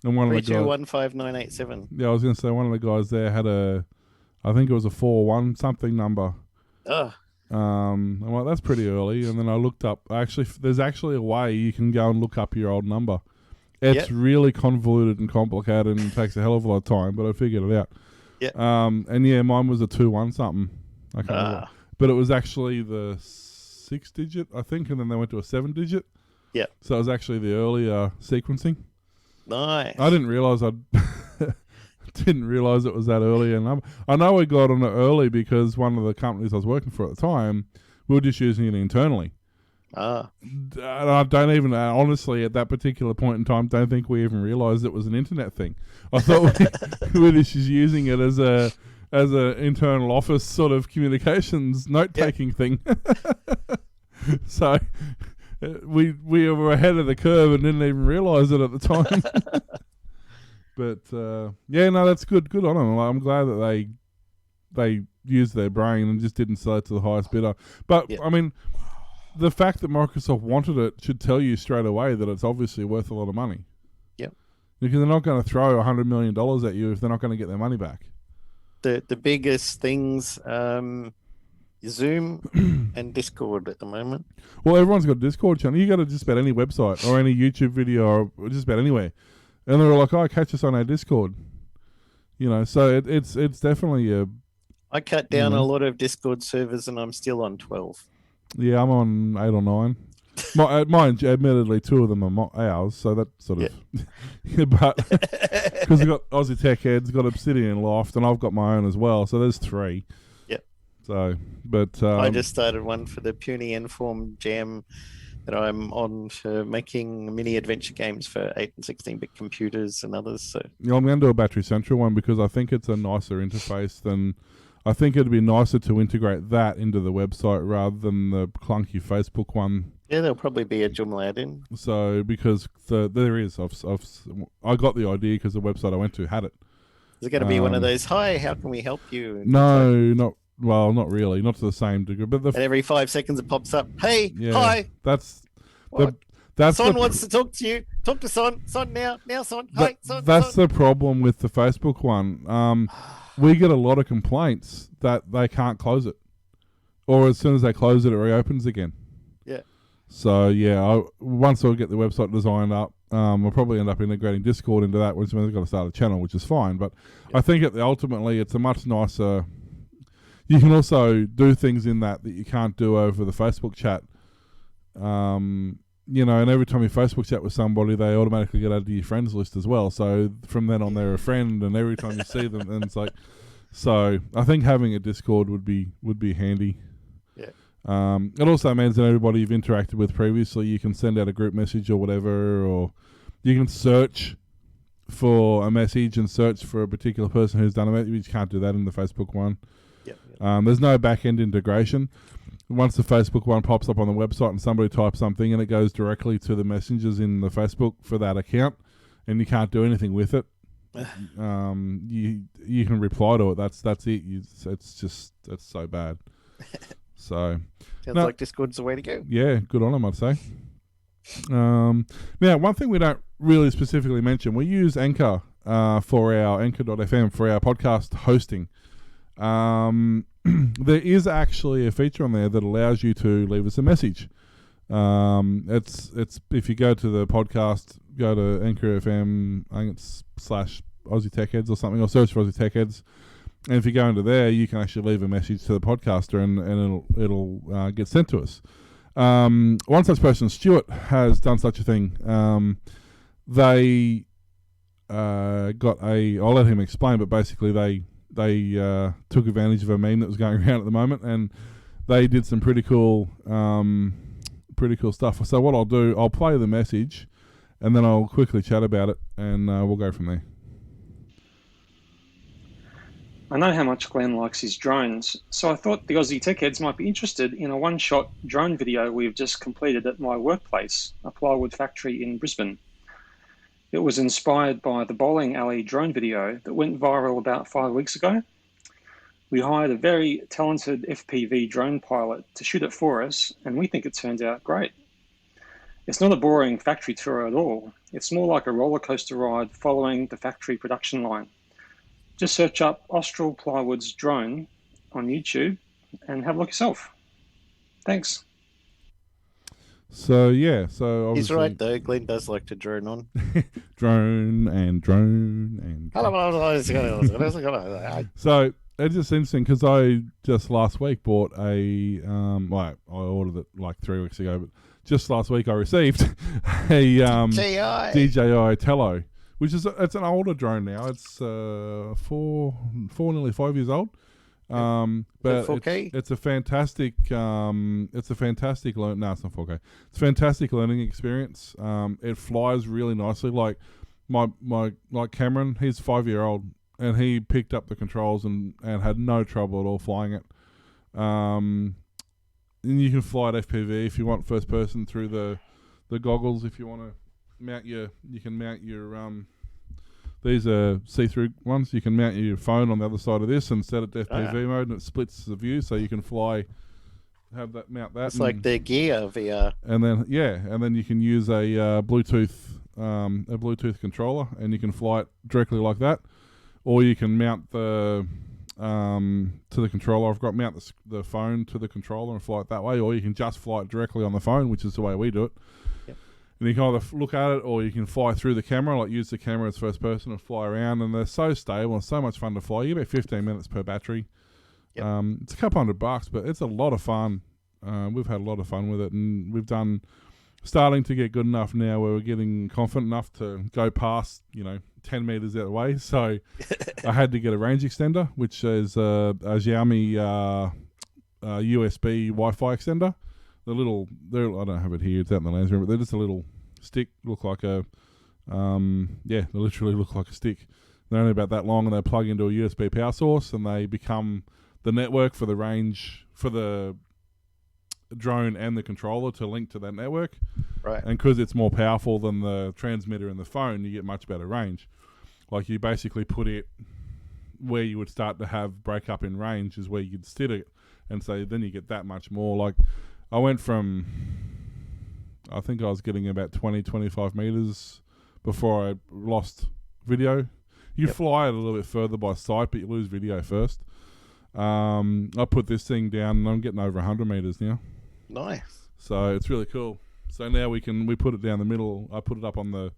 And one of the guys, 32159887. yeah, I was going to say one of the guys there had I think it was a 41 something number. Oh, I'm like, that's pretty early. And then I looked up. There's actually a way you can go and look up your old number. It's really convoluted and complicated and takes a hell of a lot of time, but I figured it out. Yeah. And yeah, mine was a 21 something. I can't remember. But it was actually the 6 digit, I think, and then they went to a 7 digit. Yeah. So it was actually the earlier sequencing. nice. I didn't realize didn't realize it was that early a number. I know we got on it early because one of the companies I was working for at the time, we were just using it internally. And I don't even, honestly, at that particular point in time, don't think we even realized it was an internet thing. I thought we were just using it as a internal office sort of communications note-taking thing. So we were ahead of the curve and didn't even realize it at the time. But yeah, no, that's good. Good on them. I'm glad that they used their brain and just didn't sell it to the highest bidder. But I mean, the fact that Microsoft wanted it should tell you straight away that it's obviously worth a lot of money. Yep. Because they're not going to throw $100 million at you if they're not going to get their money back. The biggest things, Zoom and Discord at the moment. Well, everyone's got a Discord channel. You go to just about any website or any YouTube video or just about anywhere, and they're like, "Oh, catch us on our Discord." You know, so it's definitely a. I cut down a lot of Discord servers, and I'm still on 12. Yeah, I'm on 8 or 9. Mine, admittedly, 2 of them are ours, so that sort of. But because we've got Aussie Tech Heads, got Obsidian Loft, and I've got my own as well, so there's 3. Yep. So, but I just started one for the Puny Inform Jam that I'm on for making mini adventure games for 8 and 16-bit computers and others. So yeah, I'm going to do a Battery Central one because I think it's a nicer interface than. I think it'd be nicer to integrate that into the website rather than the clunky Facebook one. Yeah, there'll probably be a Joomla add-in. So because there is, I got the idea because the website I went to had it. Is it going to be one of those? Hi, how can we help you? No, not really, not to the same degree. But and every 5 seconds it pops up. Hey, yeah, hi. That's Son wants to talk to you. Talk to Son. Son now. Now, Son. Hi, Son. That's Son. the problem with the Facebook one. We get a lot of complaints that they can't close it, or as soon as they close it, it reopens again. Yeah. So yeah, once I get the website designed up, I'll probably end up integrating Discord into that, which means I've got to start a channel, which is fine. But I think ultimately it's a much nicer. You can also do things in that you can't do over the Facebook chat. You know, and every time you Facebook chat with somebody, they automatically get added to your friends list as well. So from then on, they're a friend, and every time you see them, and it's like, so I think having a Discord would be handy. Yeah. It also means that everybody you've interacted with previously, you can send out a group message or whatever, or you can search for a message and search for a particular person who's done it. You just can't do that in the Facebook one. Yep. There's no back-end integration. Once the Facebook one pops up on the website and somebody types something and it goes directly to the messengers in the Facebook for that account, and you can't do anything with it. You can reply to it. That's it. It's so bad. So sounds like Discord's the way to go. Yeah, good on them, I'd say. Now, one thing we don't really specifically mention, we use Anchor for our Anchor.fm for our podcast hosting. There is actually a feature on there that allows you to leave us a message. It's if you go to the podcast, go to Anchor FM, I think it's /Aussie Tech Heads or something, or search for Aussie Tech Heads. And if you go into there, you can actually leave a message to the podcaster, and it'll get sent to us. One such person, Stuart, has done such a thing. They I'll let him explain, but basically they took advantage of a meme that was going around at the moment, and they did some pretty cool stuff. So what I'll do, I'll play the message, and then I'll quickly chat about it, and we'll go from there. I know how much Glenn likes his drones, so I thought the Aussie Tech Heads might be interested in a one-shot drone video we've just completed at my workplace, a plywood factory in Brisbane. It was inspired by the bowling alley drone video that went viral about 5 weeks ago. We hired a very talented FPV drone pilot to shoot it for us, and we think it turned out great. It's not a boring factory tour at all. It's more like a roller coaster ride following the factory production line. Just search up Austral Plywood's drone on YouTube and have a look yourself. Thanks. So yeah, so He's obviously right though. Glenn does like to drone on. drone and. So it's just interesting because I just last week bought a well, I ordered it like 3 weeks ago, but just last week I received a DJI Tello, which is it's an older drone now. It's 4 nearly 5 years old. But 4K? it's a fantastic no, it's not 4K. It's a fantastic learning experience. It flies really nicely. Like like Cameron, he's 5-year-old and he picked up the controls and had no trouble at all flying it. And you can fly at FPV if you want first person through the goggles. If you want to mount you can mount your these are see-through ones. You can mount your phone on the other side of this and set it to FPV mode, and it splits the view, so you can mount that. It's like the Gear VR. And then you can use a Bluetooth controller, and you can fly it directly like that, or you can mount the to the controller. I've got mount the phone to the controller and fly it that way, or you can just fly it directly on the phone, which is the way we do it. And you can either look at it or you can fly through the camera, like use the camera as first person and fly around. And they're so stable and so much fun to fly. You get 15 minutes per battery. It's a couple $100, but it's a lot of fun. We've had a lot of fun with it, and starting to get good enough now where we're getting confident enough to go past, 10 meters out of the way. So I had to get a range extender, which is a Xiaomi USB Wi-Fi extender. I don't have it here, it's out in the lounge room, but they're just a little stick, look like a, they literally look like a stick. They're only about that long, and they plug into a USB power source, and they become the network for the range, for the drone and the controller to link to that network. Right. And because it's more powerful than the transmitter in the phone, you get much better range. Like you basically put it where you would start to have break up in range is where you'd stick it, and so then you get that much more. Like I went from, I think I was getting about 20-25 meters before I lost video. You fly it a little bit further by sight, but you lose video first. I put this thing down and I'm getting over 100 meters now. Nice. So it's really cool. So now we put it down the middle. I put it up on the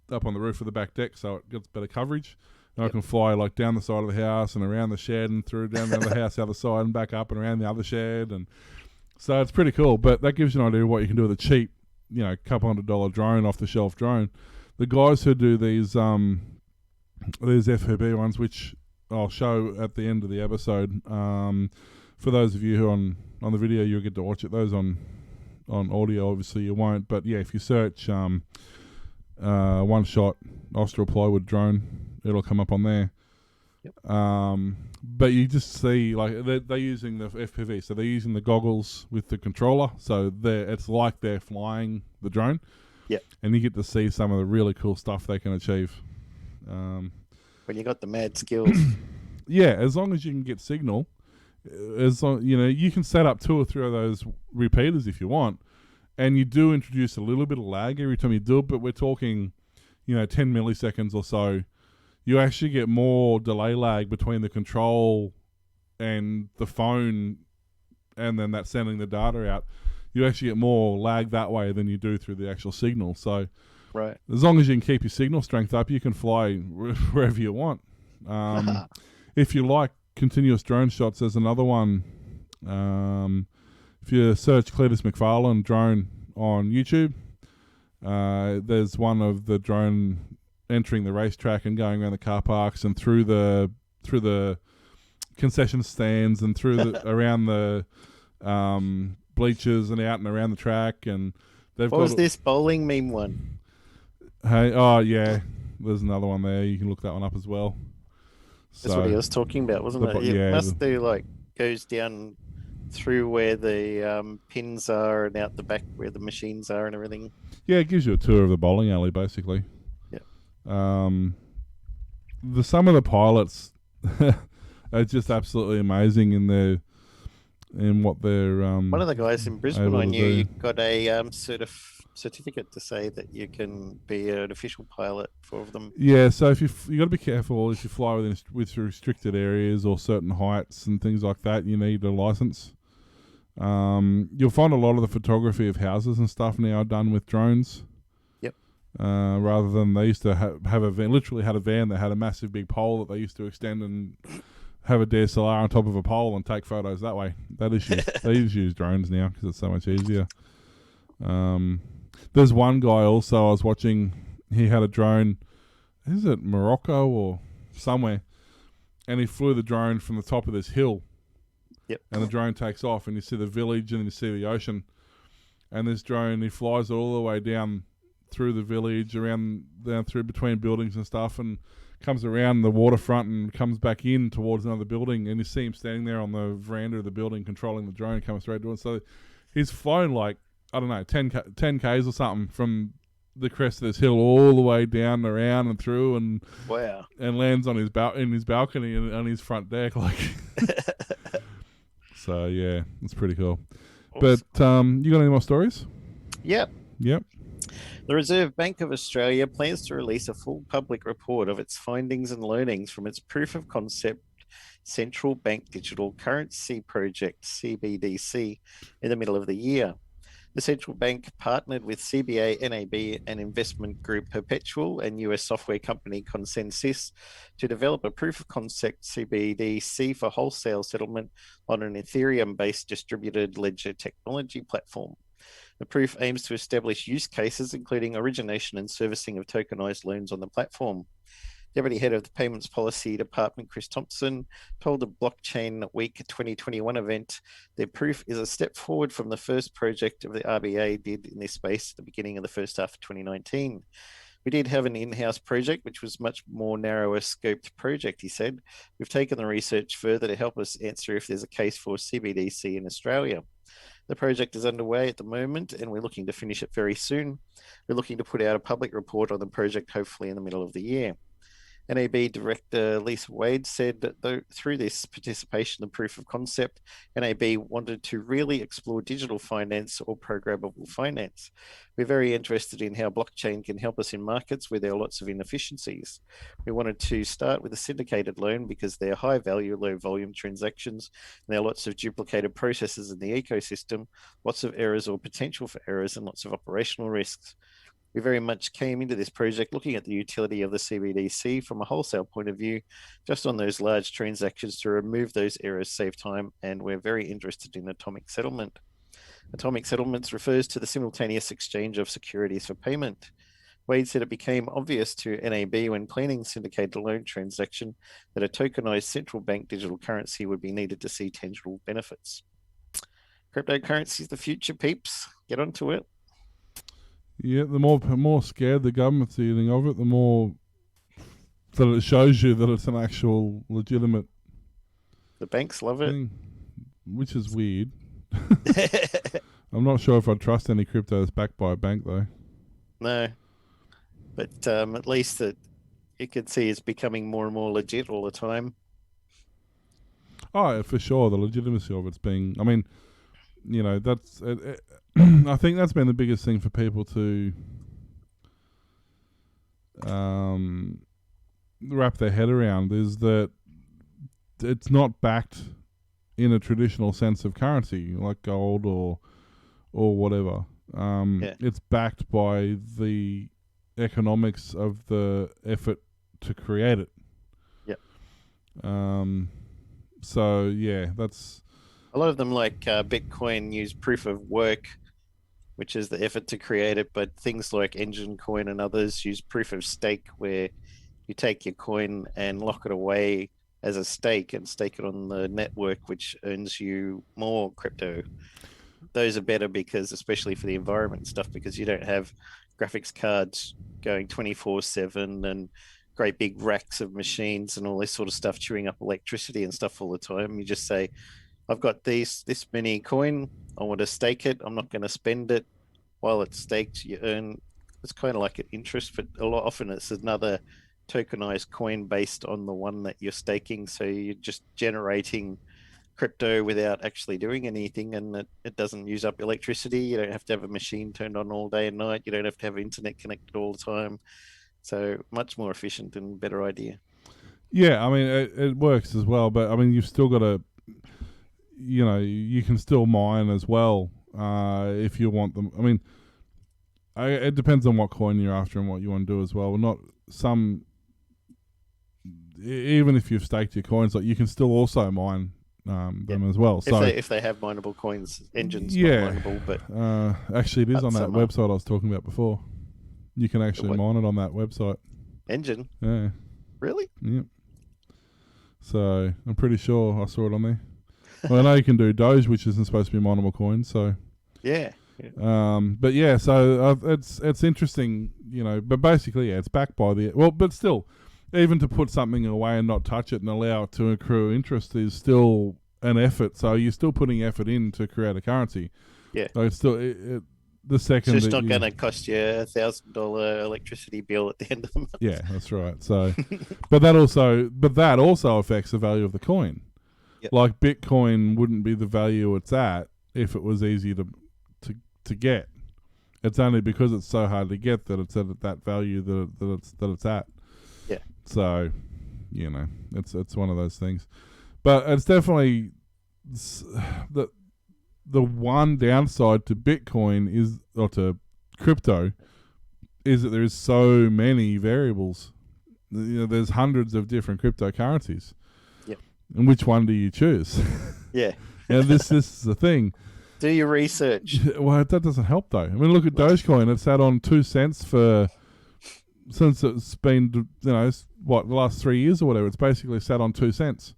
roof of the back deck, so it gets better coverage. And I can fly like down the side of the house and around the shed and through down the other house, the other side, and back up and around the other shed. And so it's pretty cool. But that gives you an idea of what you can do with a cheap, couple $100 drone, off the shelf drone. The guys who do these FPV ones, which I'll show at the end of the episode. For those of you who on the video, you'll get to watch it. Those on audio, obviously you won't. But yeah, if you search one shot Austral Plywood drone, it'll come up on there. But you just see like they're using the FPV, so they're using the goggles with the controller. So it's like they're flying the drone. And you get to see some of the really cool stuff they can achieve. When you got the mad skills. As long as you can get signal, you can set up 2 or 3 of those repeaters if you want, and you do introduce a little bit of lag every time you do it, but we're talking, 10 milliseconds or so. You actually get more delay lag between the control and the phone, and then that's sending the data out. You actually get more lag that way than you do through the actual signal. So right, as long as you can keep your signal strength up, you can fly wherever you want. If you like continuous drone shots, there's another one. If you search Cletus McFarlane drone on YouTube, there's one of the drone entering the racetrack and going around the car parks and through the concession stands and through around the bleachers and out and around the track. And what was this bowling meme one? Hey, there's another one there. You can look that one up as well. That's what he was talking about, wasn't it? It must do goes down through where the pins are and out the back where the machines are and everything. Yeah, it gives you a tour of the bowling alley, basically. Some of the pilots are just absolutely amazing in in what they're One of the guys in Brisbane able I to knew, do. you got a certificate to say that you can be an official pilot for them. Yeah, so if you got to be careful if you fly with restricted areas or certain heights and things like that. You need a license. You'll find a lot of the photography of houses and stuff now done with drones. Yep. Rather than they used to have a van, literally had a van that had a massive big pole that they used to extend and have a DSLR on top of a pole and take photos that way. They just use drones now because it's so much easier. There's one guy also I was watching. He had a drone. Is it Morocco or somewhere? And he flew the drone from the top of this hill. Yep. And the drone takes off, and you see the village, and you see the ocean. And this drone, he flies it all the way down through the village, down through between buildings and stuff, and comes around the waterfront and comes back in towards another building. And you see him standing there on the veranda of the building, controlling the drone, coming straight to it. So he's flown like, I don't know, 10 Ks or something from the crest of this hill all the way down, around and through, and Wow. and lands on his in his balcony and on his front deck, like. So yeah, it's pretty cool. Awesome. But you got any more stories? Yep. Yep. The Reserve Bank of Australia plans to release a full public report of its findings and learnings from its proof of concept central bank digital currency project, CBDC, in the middle of the year. The central bank partnered with CBA, NAB, and investment group Perpetual and US software company Consensys to develop a proof of concept CBDC for wholesale settlement on an Ethereum-based distributed ledger technology platform. The proof aims to establish use cases, including origination and servicing of tokenized loans on the platform. Deputy Head of the Payments Policy Department, Chris Thompson, told the Blockchain Week 2021 event their proof is a step forward from the first project of the RBA did in this space at the beginning of the first half of 2019. We did have an in-house project, which was much more narrower scoped project, he said. We've taken the research further to help us answer if there's a case for CBDC in Australia. The project is underway at the moment, and we're looking to finish it very soon. We're looking to put out a public report on the project, hopefully in the middle of the year. NAB Director Lisa Wade said that through this participation in proof of concept, NAB wanted to really explore digital finance or programmable finance. We're very interested in how blockchain can help us in markets where there are lots of inefficiencies. We wanted to start with a syndicated loan because they're high value, low volume transactions, and there are lots of duplicated processes in the ecosystem, lots of errors or potential for errors, and lots of operational risks. We very much came into this project looking at the utility of the CBDC from a wholesale point of view, just on those large transactions to remove those errors, save time, and we're very interested in atomic settlement. Atomic settlements refers to the simultaneous exchange of securities for payment. Wade said it became obvious to NAB when planning syndicated loan transaction that a tokenized central bank digital currency would be needed to see tangible benefits. Cryptocurrency is the future, peeps. Get onto it. Yeah, the more scared the government's getting of it, the more that it shows you that it's an actual legitimate The banks love it. thing, which is weird. I'm not sure if I'd trust any cryptos backed by a bank, though. No, but at least that you could see it's becoming more and more legit all the time. Oh, yeah, for sure, the legitimacy of it's being... I mean, you know, that's... I think that's been the biggest thing for people to wrap their head around, is that it's not backed in a traditional sense of currency, like gold or whatever. It's backed by the economics of the effort to create it. Yep. So, yeah, that's... A lot of them, like Bitcoin, use proof of work, which is the effort to create it. But things like Engine Coin and others use proof of stake, where you take your coin and lock it away as a stake and stake it on the network, which earns you more crypto. Those are better because, especially for the environment and stuff, because you don't have graphics cards going 24/7 and great big racks of machines and all this sort of stuff chewing up electricity and stuff all the time. You just say, I've got this many coin, I want to stake it, I'm not going to spend it. While it's staked, you earn, it's kind of like an interest, but often it's another tokenized coin based on the one that you're staking. So you're just generating crypto without actually doing anything, and it doesn't use up electricity. You don't have to have a machine turned on all day and night. You don't have to have internet connected all the time. So much more efficient and better idea. Yeah, I mean, it works as well, but I mean, you've still got to, you can still mine as well if you want them. I mean, it depends on what coin you're after and what you want to do as well. Not some, even if you've staked your coins, like you can still also mine them as well. So if they have mineable coins, Engine's not mineable, but actually it is on that website I was talking about before. You can actually mine it on that website. Engine? Yeah. Really? Yep. So I'm pretty sure I saw it on there. Well, I know you can do Doge, which isn't supposed to be mineable coins. So yeah. But yeah, so it's interesting, But basically, it's backed by but still, even to put something away and not touch it and allow it to accrue interest is still an effort. So you're still putting effort in to create a currency. Yeah. So it's still the second. It's just not going to cost you $1,000 electricity bill at the end of the month. Yeah, that's right. So, but that also affects the value of the coin. Yep. Like Bitcoin wouldn't be the value it's at if it was easy to get. It's only because it's so hard to get that it's at that value that it's at. Yeah. So, it's one of those things. But it's definitely the one downside to Bitcoin or to crypto is that there's so many variables. There's hundreds of different cryptocurrencies. Yep. And which one do you choose? Yeah. And this is the thing. Do your research. Well, that doesn't help though. I mean, look at Dogecoin. It's sat on 2 cents since it's been, the last 3 years or whatever. It's basically sat on 2 cents.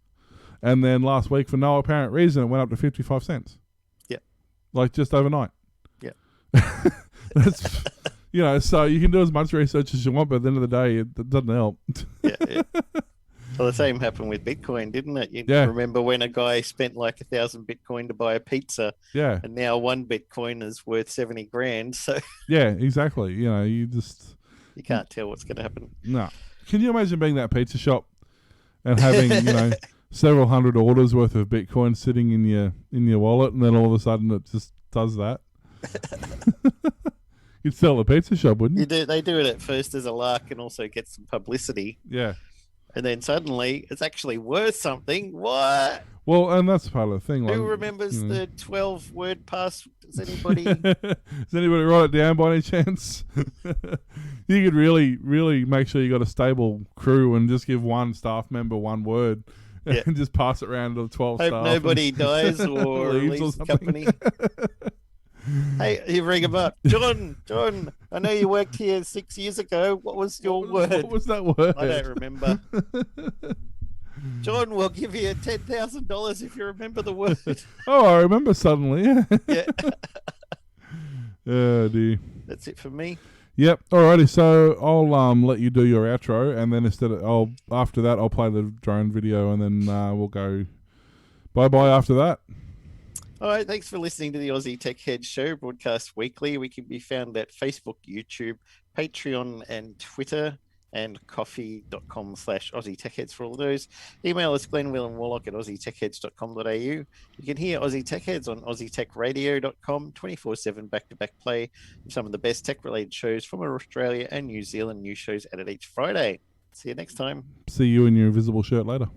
And then last week, for no apparent reason, it went up to 55 cents. Yeah. Like just overnight. Yeah. That's, so you can do as much research as you want, but at the end of the day, it doesn't help. Yeah. Well, the same happened with Bitcoin, didn't it? You remember when a guy spent like 1,000 Bitcoin to buy a pizza? Yeah. And now 1 Bitcoin is worth 70 grand. So yeah, exactly. You can't tell what's going to happen. No. Can you imagine being that pizza shop and having, several hundred orders worth of Bitcoin sitting in your wallet, and then all of a sudden it just does that? You'd sell the pizza shop, wouldn't you? They do it at first as a lark and also get some publicity. Yeah. And then suddenly it's actually worth something. What? Well, and that's part of the thing. Who remembers the 12-word password? Does anybody? Does anybody write it down by any chance? You could really, really make sure you got a stable crew and just give one staff member one word and just pass it around to the 12 Hope staff. nobody dies or leaves the company. Hey, you ring him up. John, I know you worked here 6 years ago. What was your word? What was that word? I don't remember. John will give you $10,000 if you remember the word. Oh, I remember suddenly. Yeah. Oh, dear. That's it for me. Yep. Alrighty. So I'll let you do your outro, and then after that I'll play the drone video, and then we'll go bye after that. All right, thanks for listening to the Aussie Tech Head Show, broadcast weekly. We can be found at Facebook, YouTube, Patreon, and Twitter, and coffee.com/Aussie Tech Heads for all those. Email us glenwillandwarlock@aussietechheads.com.au. You can hear Aussie Tech Heads on aussietechradio.com, 24/7 back-to-back play of some of the best tech-related shows from Australia and New Zealand. New shows added each Friday. See you next time. See you in your invisible shirt later.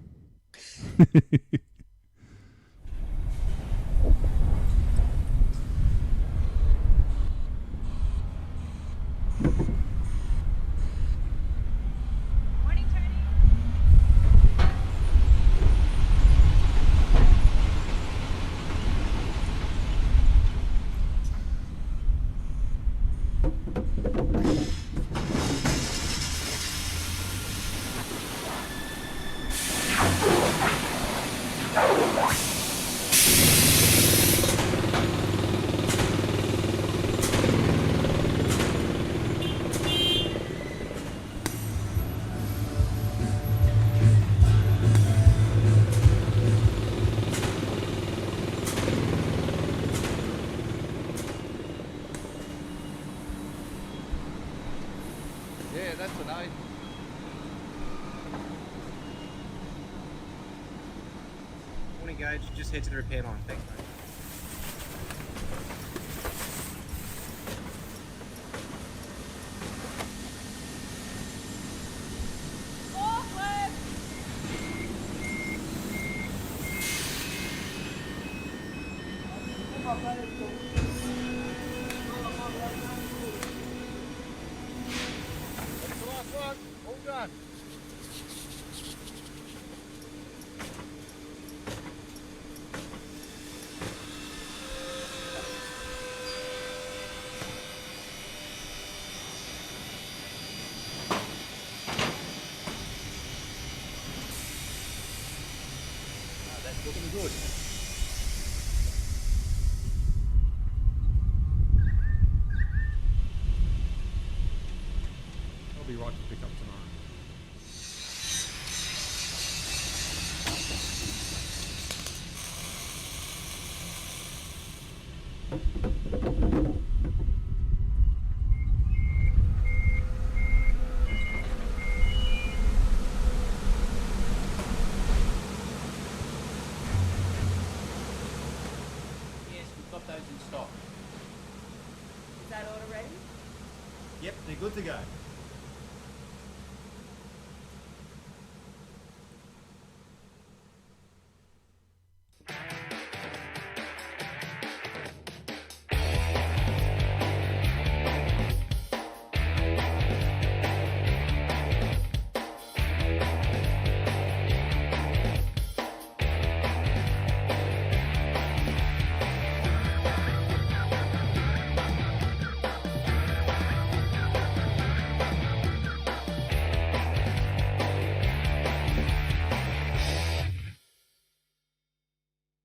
Yeah, that's what Morning, guys. stage, just head to the repair line. Thanks, mate. That's the last one. All done. That's looking good. I'll be right to pick up tomorrow. Yes, we've got those in stock. Is that order ready? Yep, they're good to go.